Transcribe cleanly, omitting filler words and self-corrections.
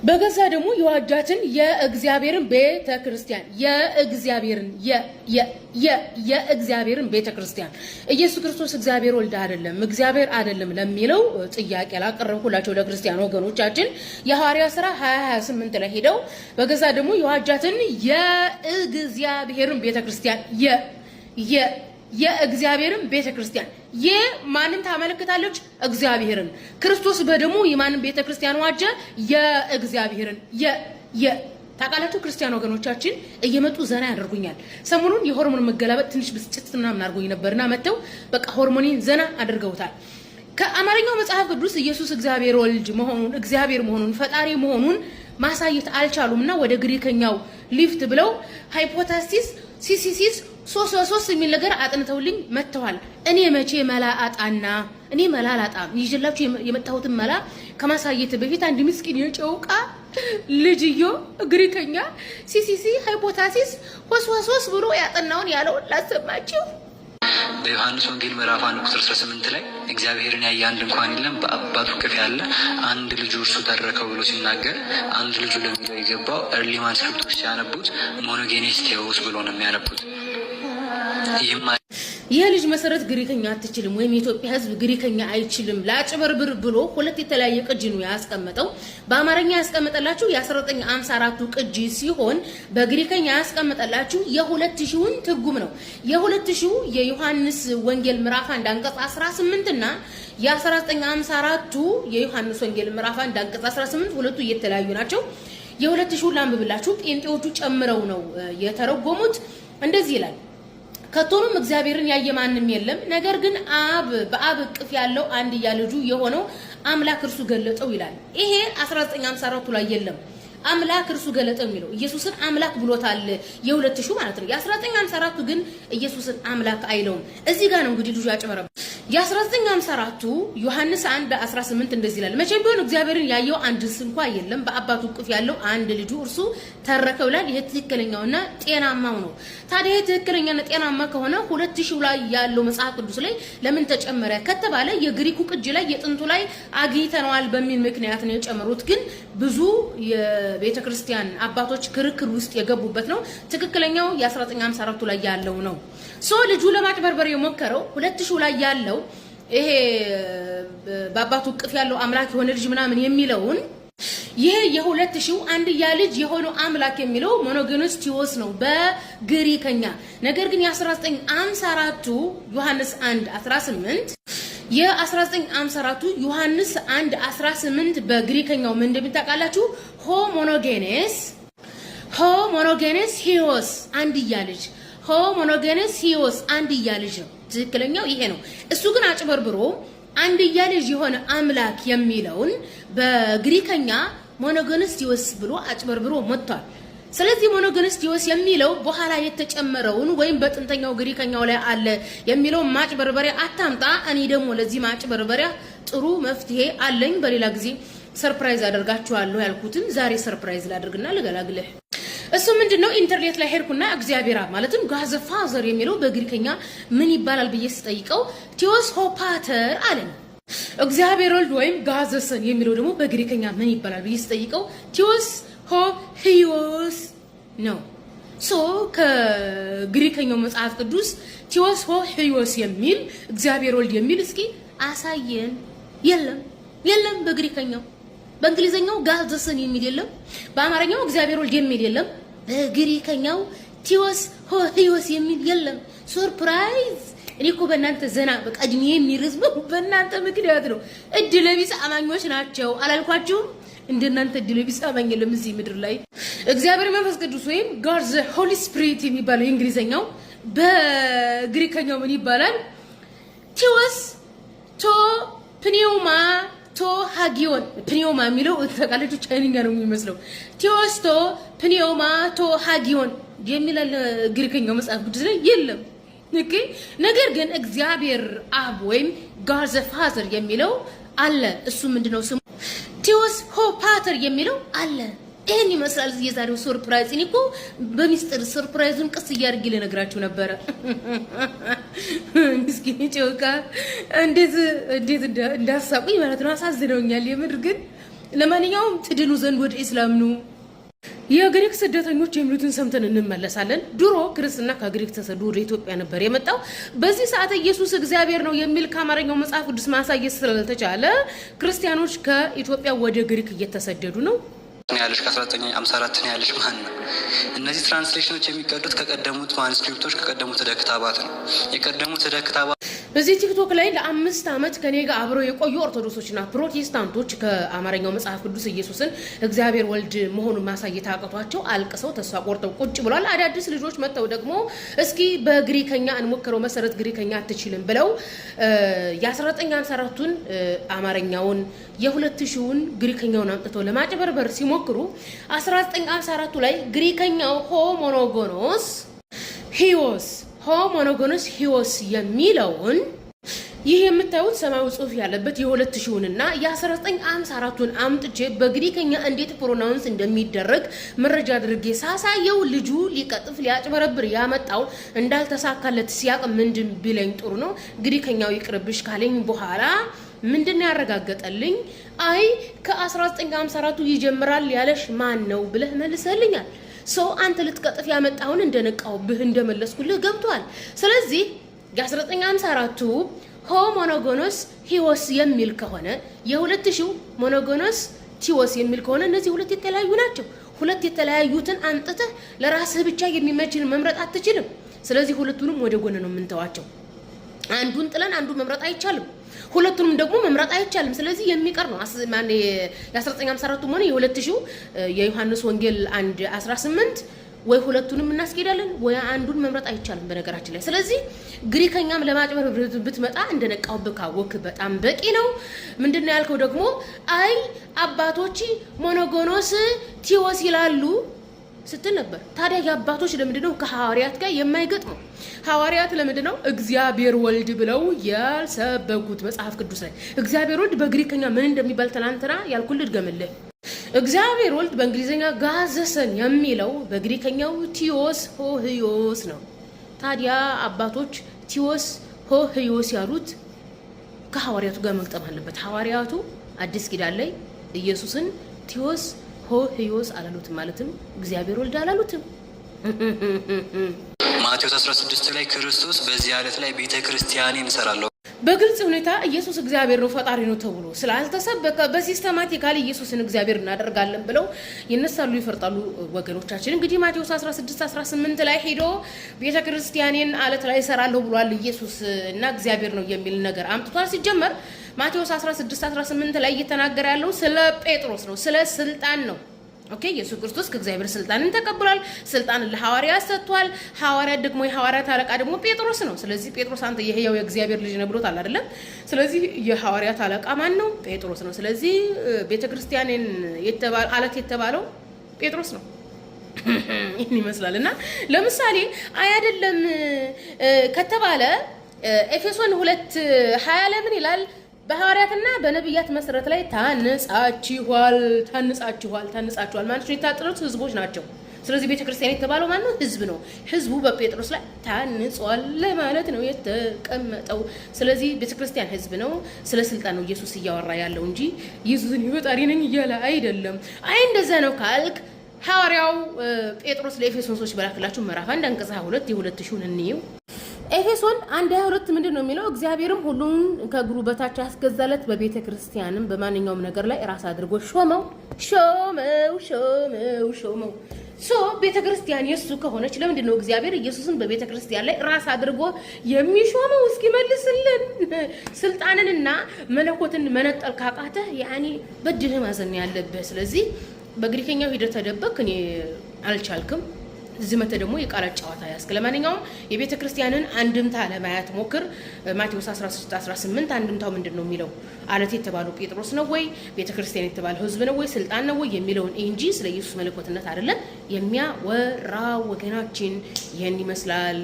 በገዛ ደግሞ የዋጃትን የእግዚአብሔርን ቤተክርስቲያን የእግዚአብሔርን ቤተክርስቲያን ኢየሱስ ክርስቶስ እግዚአብሔር ወልድ አይደለም እግዚአብሔር አይደለም ለሚለው ጥያቄ ላቀረብኩላቸው ለክርስቲያን ወገኖቻችን የሐዋርያት ሥራ 20:28 ላይ ሄደው በገዛ ደግሞ የዋጃትን የእግዚአብሔርን ቤተክርስቲያን የእግዚአብሔርን ቤተክርስቲያን የማንን ታመለክታለች? እግዚአብሔርን። ክርስቶስ በደሙ የማንን ቤተክርስቲያን ዋጀ? የእግዚአብሔርን ታቃላችሁ ክርስቲያን ወገኖቻችን እየመጡ ዘና ያደርጉኛል። ሰሞኑን የሆርሞን መገላበጥ ትንሽ ብስጭት ምናምን አድርጎኝ ነበርና መተው በቃ ሆርሞኔን ዘና አድርገውታል። ከአማርኛው መጽሐፍ ቅዱስ ኢየሱስ እግዚአብሔር ወልድ መሆኑን እግዚአብሔር መሆኑን ፈጣሪ መሆኑን ማሳየት አልቻሉምና ወደ ግሪከኛው ሊፍት ብለው ሃይፖታሲስ ሲሲሲስ ሶስት የሚል ነገር አጥንተውልኝ መተዋል። እኔ መቼ መላ አጣና እኔ መላ አላጣም ይዤላችሁ የመጣሁትን መላ ከማሳየት በፊት አንድ ምስኪን የጨውቃ ልጅዮ ግሪከኛ ሲሲሲ ሃይፖታሲስ ሶስት ብሎ ያጠናውን ያለውን ላሰማችሁ። በዮሐንስ ወንጌል ምዕራፍ 1:18 ላይ እግዚአብሔርን ያየ አንድ እንኳን የለም በአባቱ እቅፍ ያለ አንድ ልጁ እርሱ ተረከው ብሎ ሲናገር አንድ ልጁ ለሚለው የገባው early manuscripts ሲያነቡት ሞኖጌኔስ ቴዎስ ብሎ ነው የሚያነቡት። ይህ ልጅ መሰረት ግሪከኛ አትችልም ወይም የኢትዮጵያ ሕዝብ ግሪከኛ አይችልም ላጭበርብር ብሎ ሁለት የተለያየ ቅጂ ነው ያስቀመጠው። በአማርኛ ያስቀመጠላችሁ የ1954ቱ ቅጂ ሲሆን በግሪከኛ ያስቀመጠላችሁ የ2000ን ትርጉም ነው። የ2000 የዮሐንስ ወንጌል ምዕራፍ 1 አንቀጽ 18 እና የ1954ቱ የዮሐንስ ወንጌል ምዕራፍ 1 አንቀጽ 18 ሁለቱ የተለያዩ ናቸው። የ2000 ላንብብላችሁ። ጴንጤዎቹ ጨምረው ነው የተረጎሙት። እንደዚህ ይላል ከቶንም እግዚአብሔርን ያየ ማንም የለም ነገር ግን በአብ እቅፍ ያለው አንድያ ልጁ የሆነው አምላክ እርሱ ገለጠው ይላል። ይሄ 1954 ላይ የለም። አምላክ እርሱ ገለጠው የሚለው ኢየሱስን አምላክ ብሎታል የ2000 ማለት ነው። የ1954 ግን ኢየሱስን አምላክ አይለውም። እዚህ ጋር ነው እንግዲህ ልጁ ያጨበረበ። የ1954 ዮሐንስ 1:18 እንደዚህ ይላል መቼም ቢሆን እግዚአብሔርን ያየው አንድስ እንኳን የለም በአባቱ እቅፍ ያለው አንድ ልጁ እርሱ ተረከው ይላል። ይሄ ትክክለኛውና ጤናማው ነው። ታዲያ ይሄ ትክክለኛና ጤናማ ከሆነ 2000 ላይ ያለው መጽሐፍ ቅዱስ ላይ ለምን ተጨመረ ከተባለ የግሪኩ ቅጂ ላይ የጥንቱ ላይ አግኝተነዋል በሚል ምክንያት ነው የጨመሩት። ግን ብዙ የቤተክርስቲያን አባቶች ክርክር ውስጥ የገቡበት ነው። ትክክለኛው የ1954 ላይ ያለው ነው። ልጁ ለማጭበርበር የሞከረው 2000 ላይ ያለው ይሄ በአባቱ እቅፍ ያለው አምላክ የሆነ ልጅ ምናምን የሚለውን ይሄ የ2000 አንድያ ልጅ የሆነው አምላክ የሚለው ሞኖጌኖስ ቲዎስ ነው በግሪከኛ። ነገር ግን የ1954ቱ ዮሐንስ 1:18 የ1954ቱ ዮሐንስ 1:18 በግሪከኛው ምን እንደምታውቃላችሁ? ሆሞኖጌኔስ ሂዮስ አንድያ ልጅ ሆሞኖጌኔስ ሂዮስ አንድያ ልጅ ነው። ትክክለኛው ይሄ ነው። እሱ ግን አጭበርብሮ አንድያ ልጅ የሆነ አምላክ የሚለውን በግሪከኛ ሞኖጌኔስ ቲዎስ ብሎ አጭበርብሮ መጥቷል። ስለዚህ ሞኖጌኔስ ቲዎስ የሚለው በኋላ የተጨመረውን ወይም በጥንተኛው ግሪከኛው ላይ አለ የሚለው ማጭበርበሪያ አታምጣ። እኔ ደግሞ ለዚህ ማጭበርበሪያ ጥሩ መፍትሄ አለኝ። በሌላ ጊዜ ሰርፕራይዝ አደርጋችኋለሁ ያልኩትን ዛሬ ሰርፕራይዝ ላድርግና ልገላግልህ። እሱ ምንድነው ኢንተርኔት ላይ ሄድኩና እግዚአብሔር ማለትም ጋዘ ፋዘር የሚለው በግሪከኛ ምን ይባላል ብዬ ስጠይቀው ቲዎስ ሆፓተር አለኝ። እግዚአብሔር ወልድ ወይም ጋዘሰን የሚለው ደግሞ በግሪከኛ ምን ይባላል ብዬ ስጠይቀው ቲዎስ ሆ ሂዮስ ነው። ከግሪከኛው መጽሐፍ ቅዱስ ቲዎስ ሆ ሂዮስ የሚል እግዚአብሔር ወልድ የሚል እስኪ አሳየን። የለም በግሪከኛው። በእንግሊዘኛው ጋዘሰን የሚል የለም። በአማርኛው እግዚአብሔር ወልድ የሚል የለም። በግሪከኛው ቲዎስ ሆ ሂዮስ የሚል የለም። ሰርፕራይዝ! እኔ እኮ በእናንተ ዘና በቃ እድሜ የሚርዝመው በእናንተ ምክንያት ነው። እድለቢስ አማኞች ናቸው አላልኳችሁም? እንደናንተ እድለቢስ አማኝ የለም እዚህ ምድር ላይ። እግዚአብሔር መንፈስ ቅዱስ ወይም God the Holy Spirit የሚባለው እንግሊዘኛው በግሪከኛው ምን ይባላል? ቲዎስ ቶ ፕኒውማ ቶ ሃጊዮን ፕኒውማ የሚለው ተቃለቹ ቻይንኛ ነው የሚመስለው። ቲዎስ ቶ ፕኒውማ ቶ ሃጊዮን የሚለው ግሪከኛው መጽሐፍ ቅዱስ ላይ የለም። ነገር ግን እግዚአብሔር አብ ወይም God the Father የሚለው አለ። እሱ ምንድነው ስሙ? ቲዎስ ሆፓተር የሚለው አለ። ይሄን ይመስላል የዛሬው ሰርፕራይዝ። እኔ እኮ በሚስጥር ሰርፕራይዙን ቀስ እያደረግኩ ልነግራችሁ ነበር። ምስኪን ጨውቃ እንዴት እንዳሳቁኝ ማለት ነው። አሳዝነውኛል የምር ግን ለማንኛውም ትድኑ ዘንድ ወደ ኢስላም ኑ። የግሪክ ስደተኞች የሚሉትን ሰምተን እንመለሳለን። ድሮ ክርስትና ከግሪክ ተሰዶ ወደ ኢትዮጵያ ነበር የመጣው። በዚህ ሰዓት ኢየሱስ እግዚአብሔር ነው የሚል ከአማርኛው መጽሐፍ ቅዱስ ማሳየት ስላልተቻለ ክርስቲያኖች ከኢትዮጵያ ወደ ግሪክ እየተሰደዱ ነው። ያለሽ ከ1954 ነው ያለሽ ማን ነው? እነዚህ ትራንስሌሽኖች የሚቀዱት ከቀደሙት ማኑስክሪፕቶች ከቀደሙት ደክታባት ነው። የቀደሙት ደክታባት በዚህ ቲክቶክ ላይ ለ5 ዓመት ከኔ ጋር አብረው የቆዩ ኦርቶዶክሶችና ፕሮቴስታንቶች ከአማርኛው መጽሐፍ ቅዱስ ኢየሱስን እግዚአብሔር ወልድ መሆኑን ማሳየት አቅቷቸው አልቅሰው ተስፋ ቆርጠው ቁጭ ብሏል። አዳዲስ ልጆች መጥተው ደግሞ እስኪ በግሪከኛ እንሞክረው መሰረት ግሪከኛ አትችልም ብለው የ1954ቱን አማርኛውን የ2000ውን ግሪከኛውን አምጥተው ለማጭበርበር ሲሞክሩ 1954ቱ ላይ ግሪከኛው ሆሞኖጎኖስ ሂዮስ የሚለውን ይህ የምታዩት ሰማያዊ ጽሑፍ ያለበት የ2000ና የ1954ቱን አምጥቼ በግሪከኛ እንዴት ፕሮናውንስ እንደሚደረግ መረጃ አድርጌ ሳሳየው ልጁ ሊቀጥፍ ሊያጭበረብር ያመጣው እንዳልተሳካለት ሲያቅ ምንድን ቢለኝ ጥሩ ነው ግሪከኛው ይቅርብሽ ካለኝ በኋላ ምንድነው ያረጋገጠልኝ? አይ ከ1954ቱ ይጀምራል ያለሽ ማን ነው ብለህ መልሰልኛል። ሰው አንተ ልትቀጥፍ ያመጣውን እንደነቃውብህ እንደመለስኩልህ ገብቷል። ስለዚህ የ1954ቱ ሆሞኖጎኖስ ሂዮስ የሚል ከሆነ የ2000 ሞኖጎኖስ ቲዮስ የሚል ከሆነ እነዚህ ሁለት የተለያዩ ናቸው። ሁለት የተለያዩትን አንጥተህ ለራስህ ብቻ የሚመችን መምረጥ አትችልም። ስለዚህ ሁለቱንም ወደ ጎን ነው የምንተዋቸው። አንዱን ጥለን አንዱን መምረጥ አይቻልም። ሁለቱንም ደግሞ መምረጥ አይቻልም። ስለዚህ የሚቀር ነው ማን የ1954ቱም ሆነ የ2000 የዮሐንስ ወንጌል 1:18 ወይ ሁለቱንም እናስኬዳለን ወይ አንዱን መምረጥ አይቻልም በነገራችን ላይ። ስለዚህ ግሪከኛም ለማጭበርበር ብትመጣ እንደነቃውብህ ካወክ በጣም በቂ ነው። ምንድነው ያልከው ደግሞ አይ አባቶች ሞኖጎኖስ ቲዮስ ይላሉ ስትል ነበር። ታዲያ የአባቶች ለምንድነው ከሐዋርያት ጋር የማይገጥመው? ሐዋርያት ለምንድነው እግዚአብሔር ወልድ ብለው ያልሰበኩት? መጽሐፍ ቅዱስ ላይ እግዚአብሔር ወልድ በግሪከኛ ምን እንደሚባል ትናንትና ያልኩልህ ድገምልህ። እግዚአብሔር ወልድ በእንግሊዘኛ ጋዘሰን የሚለው በግሪከኛው ቲዮስ ሆህዮስ ነው። ታዲያ አባቶች ቲዮስ ሆህዮስ ያሉት ከሐዋርያቱ ጋር መግጠም አለበት። ሐዋርያቱ አዲስ ኪዳን ላይ ኢየሱስን ቲዮስ ሆህዮስ አላሉትም፣ ማለትም እግዚአብሔር ወልድ አላሉትም። ማቴዎስ 16 ላይ ክርስቶስ በዚህ ዓለት ላይ ቤተ ክርስቲያኔን እሰራለሁ። በግልጽ ሁኔታ ኢየሱስ እግዚአብሔር ነው ፈጣሪ ነው ተብሎ ስላልተሰበከ በሲስተማቲካሊ ኢየሱስን እግዚአብሔር እናደርጋለን ብለው ይነሳሉ ይፈርጣሉ ወገኖቻችን። እንግዲህ ማቴዎስ 16:18 ላይ ሄዶ ቤተ ክርስቲያኔን ዓለት ላይ እሰራለሁ ብሏል ኢየሱስ እና እግዚአብሔር ነው የሚል ነገር አምጥቷል። ሲጀመር ማቴዎስ 16:18 ላይ እየተናገረ ያለው ስለ ጴጥሮስ ነው፣ ስለ ስልጣን ነው። ኦኬ ኢየሱስ ክርስቶስ ከእግዚአብሔር ስልጣንን ተቀብሏል። ስልጣንን ለሐዋርያት ሰጥቷል። ሐዋርያት ደግሞ የሐዋርያት አለቃ ደግሞ ጴጥሮስ ነው። ስለዚህ ጴጥሮስ አንተ የሕያው የእግዚአብሔር ልጅ ነህ ብሎታል አይደለም? ስለዚህ የሐዋርያት አለቃ ማን ነው? ጴጥሮስ ነው። ስለዚህ ቤተክርስቲያንን አለት የተባለው ጴጥሮስ ነው። ይህን ይመስላል። እና ለምሳሌ አይደለም ከተባለ ኤፌሶን 2:20 ለምን ይላል? በሐዋርያትና በነብያት መሰረት ላይ ታንጻችኋል ማለት ነው። የታጠሩት ህዝቦች ናቸው። ስለዚህ ቤተክርስቲያን የተባለው ማለት ነው ህዝብ ነው። ህዝቡ በጴጥሮስ ላይ ታንጿል ማለት ነው የተቀመጠው። ስለዚህ ቤተክርስቲያን ህዝብ ነው። ስለ ስልጣን ነው ኢየሱስ እያወራ ያለው እንጂ ኢየሱስን ፈጣሪ ነኝ እያለ አይደለም። አይ እንደዛ ነው ካልክ ሐዋርያው ጴጥሮስ ለኤፌሶን ሰዎች በላክላችሁ ምዕራፍ 1 አንቀጽ 22 የ2000 እንየው። ኤፌሶን 1:22 ምንድነው የሚለው? እግዚአብሔርም ሁሉን ከእግሩ በታች ያስገዛለት በቤተ ክርስቲያንም በማንኛውም ነገር ላይ ራስ አድርጎ ሾመው። ቤተ ክርስቲያን የሱ ከሆነች ለምንድን ነው እግዚአብሔር ኢየሱስን በቤተ ክርስቲያን ላይ ራስ አድርጎ የሚሾመው? እስኪ መልስልን። ስልጣንንና መለኮትን መነጠል ካቃተህ ያኔ በድህ ማዘን ያለብህ። ስለዚህ በግሪከኛው ሂደት ተደበክ፣ እኔ አልቻልክም። እዚህ መተ ደግሞ የቃላት ጨዋታ ያስክ። ለማንኛውም የቤተ ክርስቲያንን አንድምታ ለማየት ሞክር። ማቴዎስ 16:18 አንድምታው ምንድነው የሚለው? አለት የተባለው ጴጥሮስ ነው ወይ? ቤተ ክርስቲያን የተባለው ህዝብ ነው ወይ? ስልጣን ነው ወይ የሚለውን እንጂ ስለ ኢየሱስ መለኮትነት አይደለም የሚያወራ ወገናችን። ይሄን ይመስላል።